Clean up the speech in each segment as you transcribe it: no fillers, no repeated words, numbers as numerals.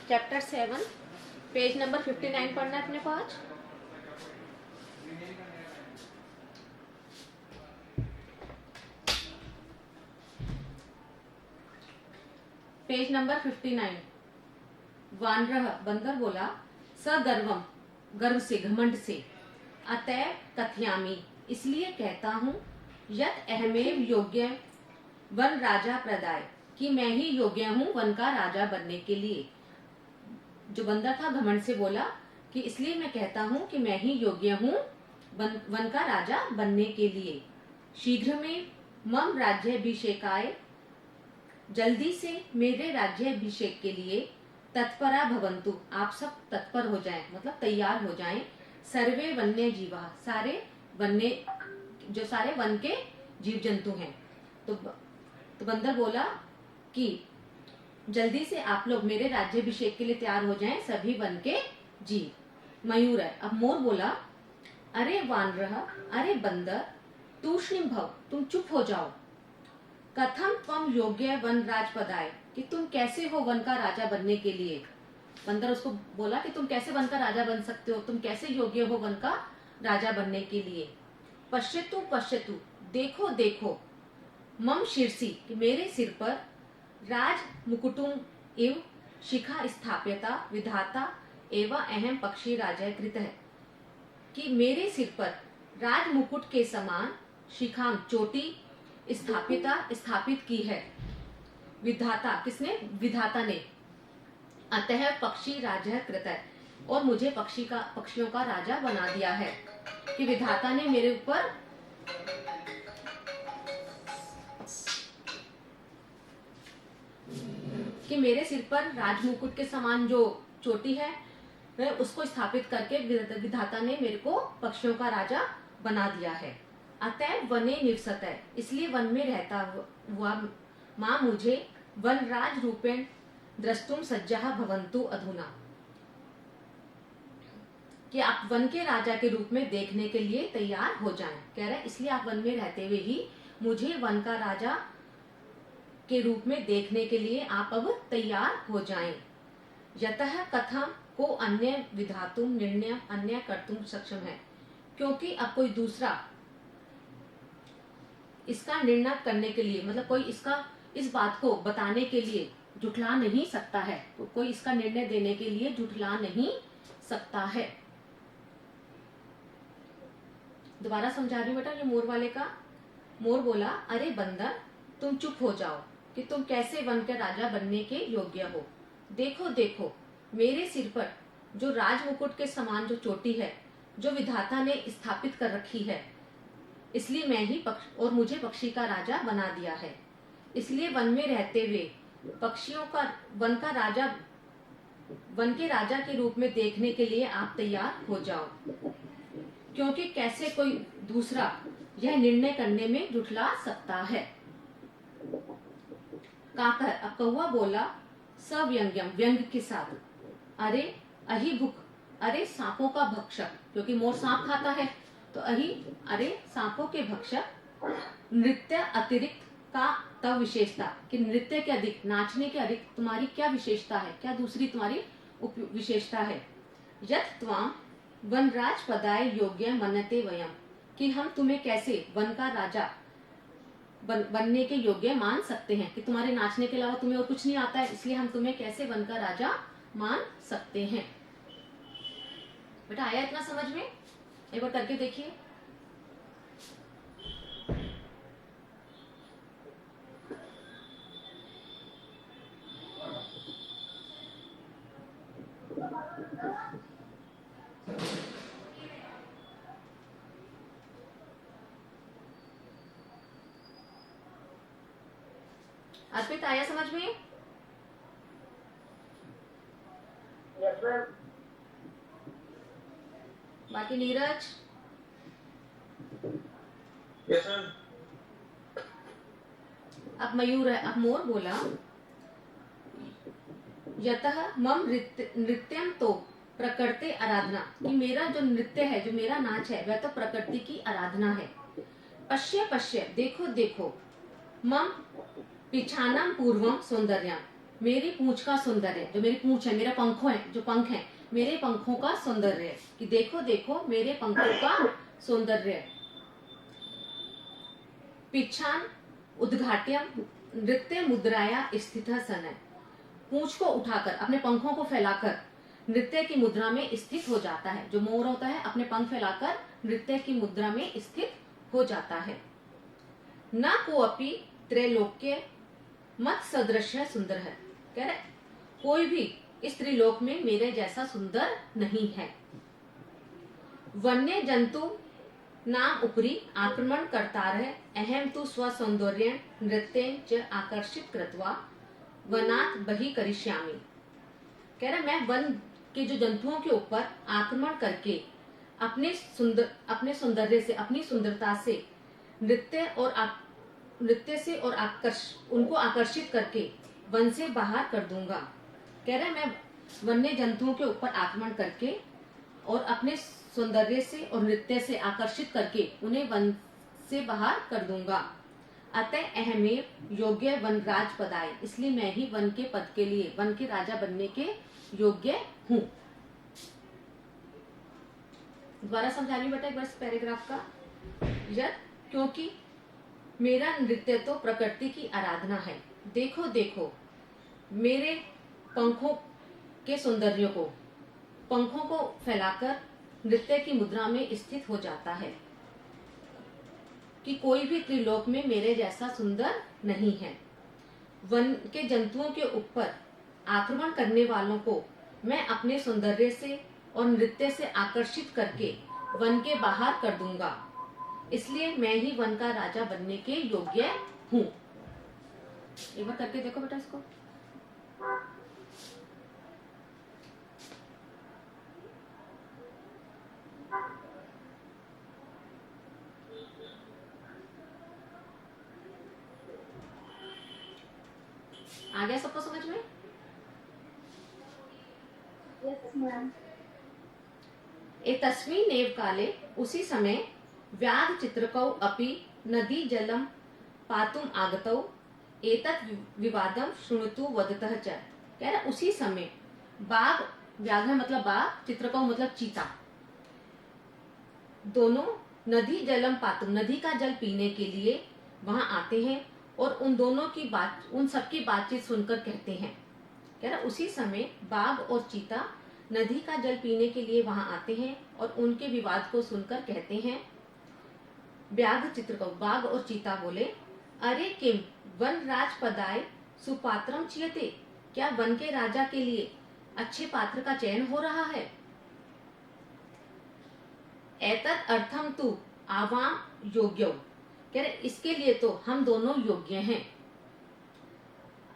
Chapter 7 page number 59 पढ़ना है अपने को आज। Page number 59। वानरः बंदर बोला, सगर्वम गर्व से घमंड से, अतः कथयामि इसलिए कहता हूँ, यत अहमेव योग्य वन राजा प्रदाय कि मैं ही योग्य हूँ वन का राजा बनने के लिए। जो बंदर था घमंड से बोला कि इसलिए मैं कहता हूँ कि मैं ही योग्य हूँ वन का राजा बनने के लिए। शीघ्र में मम राज्याभिषेकाय जल्दी से मेरे राज्याभिषेक के लिए तत्परा भवन्तु आप सब तत्पर हो जाएं, मतलब तैयार हो जाएं। सर्वे वन्य जीवा सारे वन्य जो सारे वन के जीव जंतु हैं। तो बंदर बोला कि जल्दी से आप लोग मेरे राज्याभिषेक के लिए तैयार हो जाएं सभी वन के जीव। मयूर है। अब मोर बोला, अरे वानरः अरे बंदर, तूष्णीम भव तुम चुप हो जाओ। कथम त्वम योग्य वन राजपदाय कि तुम कैसे हो वन का राजा बनने के लिए। बंदर उसको बोला कि तुम कैसे वन का राजा बन सकते हो, तुम कैसे योग्य हो वन का राजा बनने के लिए। पश्यतु पश्यतु देखो देखो, मम शीर्षि कि मेरे सिर पर राज मुकुटुम एव शिखा स्थाप्यता विधाता एवं अहम पक्षी राजा कृत है कि मेरे सिर पर राज मुकुट के समान शिखाम चोटी स्थापित की है। विधाता किसने? विधाता ने। अतः पक्षी राजा कृत है और मुझे पक्षियों का राजा बना दिया है कि विधाता ने मेरे ऊपर कि मेरे सिर पर राजमुकुट के समान जो चोटी है वह उसको स्थापित करके विधाता ने मेरे को पक्षियों का राजा बना दिया है। अतः वने निवसतः इसलिए वन में रहता हुआ माँ मुझे वन राज रूपेण द्रष्टुम सज्जा भवन्तु अधुना कि आप वन के राजा के रूप में देखने के लिए तैयार हो जाएं। कह रहे इसलिए आप वन में रहते हुए ही मुझे वन का राजा के रूप में देखने के लिए आप अब तैयार हो जाएं। यतः कथम को अन्य विधातुम निर्णय अन्य कर्तुम सक्षम है क्योंकि अब कोई दूसरा इसका निर्णय करने के लिए मतलब कोई इसका इस बात को बताने के लिए झुठला नहीं सकता है। तो कोई इसका निर्णय देने के लिए झुठला नहीं सकता है। दोबारा समझा रही हूँ बेटा ये मोर वाले का। मोर बोला, अरे बंदर तुम चुप हो जाओ कि तुम कैसे वन के राजा बनने के योग्य हो। देखो देखो मेरे सिर पर जो राजमुकुट के समान जो चोटी है जो विधाता ने स्थापित कर रखी है, इसलिए मैं ही और मुझे पक्षी का राजा बना दिया है। इसलिए वन में रहते हुए पक्षियों का वन के राजा के रूप में देखने के लिए आप तैयार हो जाओ क्योंकि कैसे कोई दूसरा यह निर्णय करने में जुटला सकता है। काकर अब कौवा बोला, सव्यंग्यम व्यंग के साथ, अरे अहिभुक अरे सांपों का भक्षक क्योंकि मोर सांप खाता है तो अरे सांपों के भक्षक। नृत्य अतिरिक्त का तव विशेषता कि नृत्य के अधिक नाचने के अधिक तुम्हारी क्या विशेषता है, क्या दूसरी तुम्हारी विशेषता है। यत त्वाम वनराज पदाय योग्य मनते वयम कि हम तुम्हें कैसे वन का राजा बनने के योग्य मान सकते हैं कि तुम्हारे नाचने के अलावा तुम्हें और कुछ नहीं आता है, इसलिए हम तुम्हें कैसे वन का राजा मान सकते हैं। बेटा आया इतना समझ में? एक बार करके देखिए। अर्पित आया समझ में? Yes ma'am. बाकी नीरज? Yes ma'am. अब मयूर है। अब मोर बोला, यतः मम नृत्यम तो प्रकृति आराधना कि मेरा जो नृत्य है जो मेरा नाच है वह तो प्रकृति की आराधना है। पश्य पश्य देखो देखो, मम पिछानम पूर्वम सौंदर्यम मेरी पूंछ का सौंदर्य, जो मेरी पूंछ है, मेरा पंखों है, जो पंख है, मेरे पंखों का सौंदर्य, कि देखो देखो मेरे पंखों का सौंदर्य। पिछान उद्घाट्यम नृत्य मुद्राया स्थित सन, पूंछ को उठाकर, अपने पंखों को फैलाकर नृत्य की मुद्रा में स्थित हो जाता है। जो मोर होता है अपने पंख फैलाकर नृत्य की मुद्रा में स्थित हो जाता है। न कोअपि त्रैलोक्य मत सदृश सुंदर है, कह रहे कोई भी इस त्रिलोक में मेरे जैसा सुंदर नहीं है। वन्य जंतु नाम उपरी आक्रमण करता है, अहम तु स्व सौंदर्य नृत्य च आकर्षित कृत्वा वनात् बहि करिष्यामि। कह रहा मैं वन के जो जंतुओं के ऊपर आक्रमण करके अपने सौंदर्य से, अपनी सुंदरता से नृत्य से और उनको आकर्षित करके वन से बाहर कर दूंगा। कह रहा मैं वन्य जंतुओं के ऊपर आक्रमण करके और अपने सौंदर्य से और नृत्य से आकर्षित करके उन्हें वन से बाहर कर दूंगा। अतः अहमेव योग्य वनराज पदाय, इसलिए मैं ही वन के पद के लिए, वन के राजा बनने के योग्य हूँ। दोबारा समझा रही बेटा एक बार इस पैराग्राफ का। क्योंकि मेरा नृत्य तो प्रकृति की आराधना है। देखो देखो मेरे पंखों के सौंदर्य को, पंखों को फैलाकर नृत्य की मुद्रा में स्थित हो जाता है कि कोई भी त्रिलोक में मेरे जैसा सुंदर नहीं है। वन के जंतुओं के ऊपर आक्रमण करने वालों को मैं अपने सौंदर्य से और नृत्य से आकर्षित करके वन के बाहर कर दूंगा, इसलिए मैं ही वन का राजा बनने के योग्य हूँ। एक बार करके देखो बेटा इसको। आ गया सबको समझ में? Yes, ma'am. एतस्मिन् एव काले, उसी समय व्याघ्र चित्रकौ अपि नदी जलम पातुम आगतौ एतत् विवादम शृणुतु वदतः च। कह रहा उसी समय बाघ, व्याघ्र मतलब बाघ, चित्रकौ मतलब चीता, दोनों नदी जलम पातुम, नदी का जल पीने के लिए वहां आते हैं और उन दोनों की बात, उन सबकी बातचीत सुनकर कहते हैं। कह रहा उसी समय बाघ और चीता नदी का जल पीने के लिए वहां आते हैं और उनके विवाद को सुनकर कहते हैं। व्याघ्र चित्रकौ, बाघ और चीता बोले, अरे किम वन राज पदाय सुपात्रम चियते, क्या वन के राजा के लिए अच्छे पात्र का चयन हो रहा है? एतत् अर्थम तु आवाम योग्यौ, कह रहे इसके लिए तो हम दोनों योग्य हैं।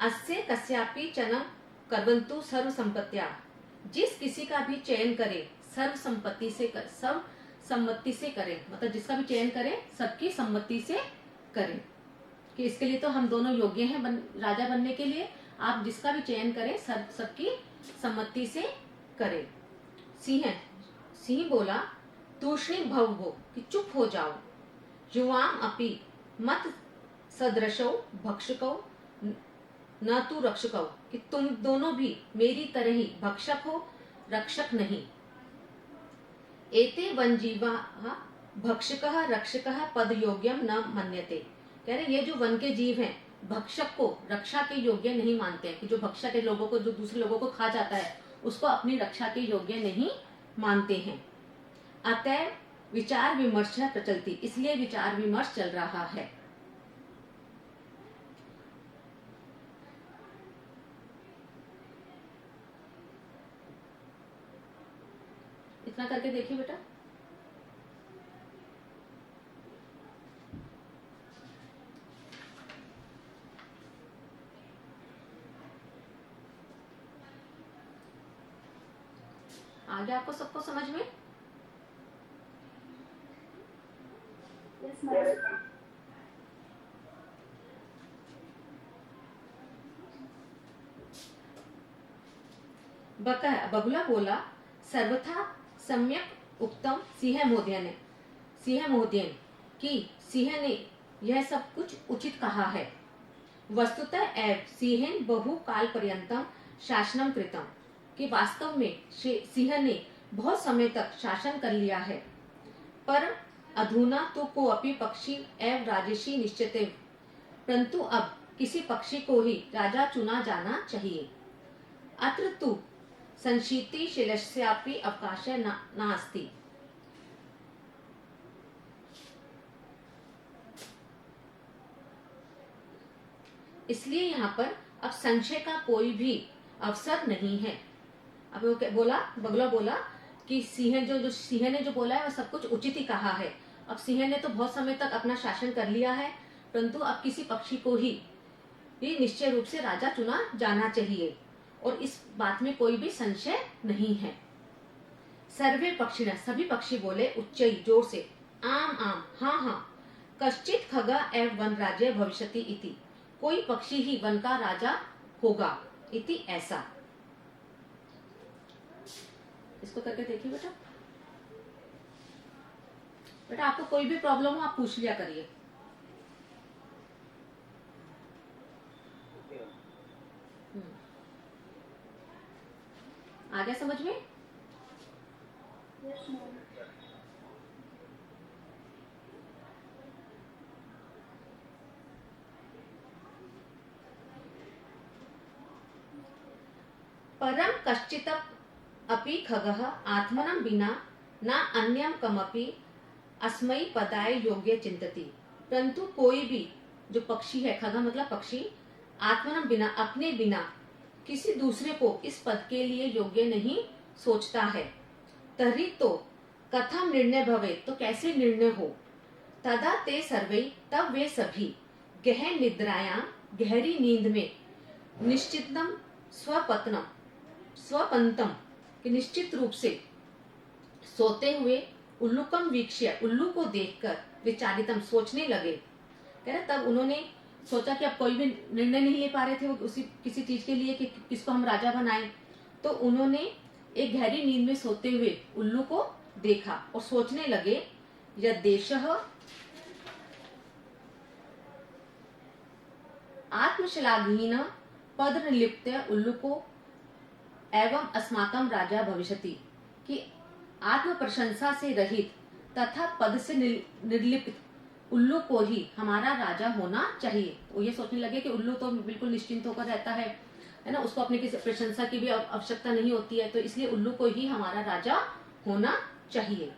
अस्य कस्यापि चयनं कर्वन्तु सर्व संपत्त्या, जिस किसी का भी चयन करे सर्व सम्मति से करें, मतलब जिसका भी चयन करें सबकी सम्मति से करें, कि इसके लिए तो हम दोनों योग्य हैं राजा बनने के लिए, आप जिसका भी चयन करें सबकी सम्मति से करें। सिंह बोला, तूष्णीं भवभो, कि चुप हो जाओ। युवाम अपि मत सदृशौ भक्षकौ न तू रक्षकौ, कि तुम दोनों भी मेरी तरह ही भक्षक हो, रक्षक नहीं। एते वनजीवा भक्षकः रक्षकः पद योग्यम न मन्यते, कह रहे ये जो वन के जीव हैं भक्षक को रक्षा के योग्य नहीं मानते हैं, कि जो भक्षक के लोगों को, जो दूसरे लोगों को खा जाता है उसको अपनी रक्षा के योग्य नहीं मानते हैं। अतः विचार विमर्श प्रचलती, इसलिए विचार विमर्श चल रहा है। इतना करके देखिए बेटा। आगे आपको सबको समझ में? Yes, ma'am. बगुला बोला, सर्वथा सम्यक उत्तम सिंह महोदय कि सिंह ने यह सब कुछ उचित कहा है। वस्तुतः एव सिंहेन बहु काल पर्यंतम शासनम कृतम, कि वास्तव में सिंह ने बहुत समय तक शासन कर लिया है। पर अधुना तो कोऽपि पक्षी एव राजसी निश्चिते, परंतु अब किसी पक्षी को ही राजा चुना जाना चाहिए। अत्र तु संशीतिशीलस्यापि अवकाशः नास्ति। इसलिए यहाँ पर अब संशय का कोई भी अवसर नहीं है। अब वो बोला, बगला बोला कि सिंह जो सिंह ने जो बोला है वो सब कुछ उचित ही कहा है। अब सिंह ने तो बहुत समय तक अपना शासन कर लिया है, परंतु अब किसी पक्षी को ही निश्चय रूप से राजा चुना जाना चाहिए, और इस बात में कोई भी संशय नहीं है। सर्वे पक्षिण, सभी पक्षी बोले उच्चई, जोर से, आम आम, हाँ हाँ, कश्चित खगा एव वन राज्य भविष्यति इति, कोई पक्षी ही वन का राजा होगा, इति ऐसा। इसको करके देखिए बेटा। बेटा आपको कोई भी प्रॉब्लम हो आप पूछ लिया करिए। आ गया समझ में? Yes, ma'am. परम कश्चित अपि खगः आत्मनं विना न अन्यं कमपि अस्मै पदाय योग्य चिंतति, परंतु कोई भी जो पक्षी है, खगा मतलब पक्षी, आत्मनं बिना, अपने बिना किसी दूसरे को इस पद के लिए योग्य नहीं सोचता है। तर्हि तो कथम निर्णय भवे, तो कैसे निर्णय हो। तदा ते सर्वे, तब वे सभी, गहन निद्रायां, गहरी नींद में, निश्चितम स्वपतनम, स्वपंतम, कि निश्चित रूप से सोते हुए, उल्लुकम वीक्ष्य, उल्लू को देखकर, विचारितम, सोचने लगे। कह रहे तब उन्होंने सोचा कि अब कोई भी निर्णय नहीं ले पा रहे थे वो उसी किसी चीज के लिए कि किसको हम राजा बनाएं, तो उन्होंने एक गहरी नींद में सोते हुए उल्लू को देखा और सोचने लगे, यद्देशः आत्मश्लाघीन पद निर्लिप्त उल्लुको एवं अस्माकं राजा भविष्यति, कि आत्म प्रशंसा से रहित तथा पद से निर्लिप्त उल्लू को ही हमारा राजा होना चाहिए। वो ये सोचने लगे कि उल्लू तो बिल्कुल निश्चिंत होकर रहता है ना, उसको अपने किसी प्रशंसा की भी आवश्यकता नहीं होती है, तो इसलिए उल्लू को ही हमारा राजा होना चाहिए।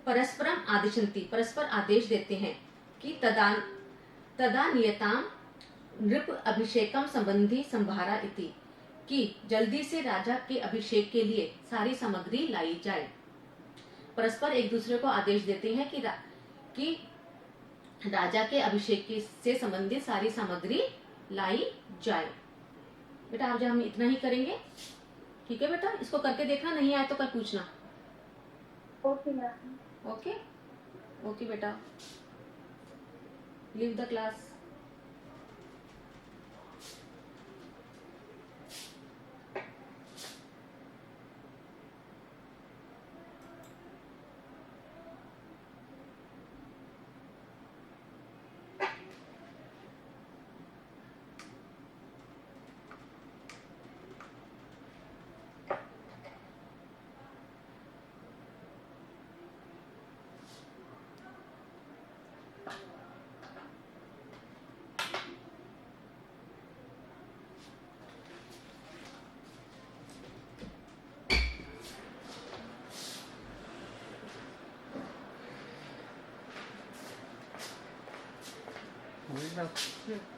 परस्परम आदिशंति, परस्पर आदेश देते हैं कि तदा नियताम नृप अभिषेकम संबंधी संभारा इति, कि जल्दी से राजा के अभिषेक के लिए सारी सामग्री लाई जाए। परस्पर एक दूसरे को आदेश देते हैं कि राजा के अभिषेक से संबंधित सारी सामग्री लाई जाए। बेटा आज हम इतना ही करेंगे, ठीक है बेटा? इसको करके देखना, नहीं आए तो कल पूछना। Okay, ma'am. ओके ओके बेटा, लीव द क्लास। Hum.